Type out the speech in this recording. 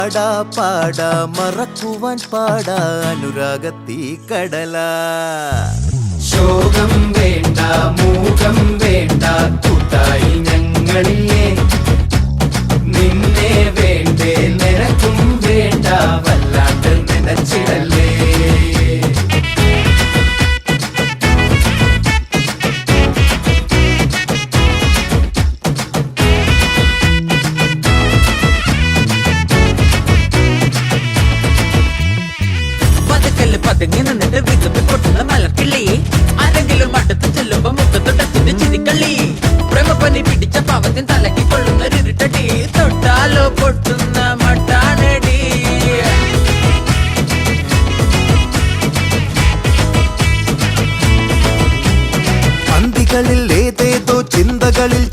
പാടാ പാടാ മറക്കുവാൻ പാടാ അനുരാഗത്തീ കടല. ശോകം വേണ്ട മൂകം വേണ്ട കൂട്ടായി ഞങ്ങളില്ലേ, നിന്നെ വേണ്ടേ നിനക്കും വേണ്ട വല്ലാണ്ട് നനച്ചിടല്ലേ. പതുങ്ങി നിന്നിട്ട് വിതുമ്പി പൊട്ടുന്ന മലർക്കിള്ളി, ആരെങ്കിലും അടുത്ത് ചെല്ലുമ്പോ മുഖത്തൊട്ടത്തിന്റെ ചിരിക്കള്ളി, പ്രേമപ്പനി പിടിച്ച പാവത്തിൻ തലക്കി കൊള്ളുന്ന ഇരുട്ടടി, തൊട്ടാലോ പൊട്ടുന്ന മട്ടാനടി. പന്തികളിൽ ഏതേതോ ചിന്തകളിൽ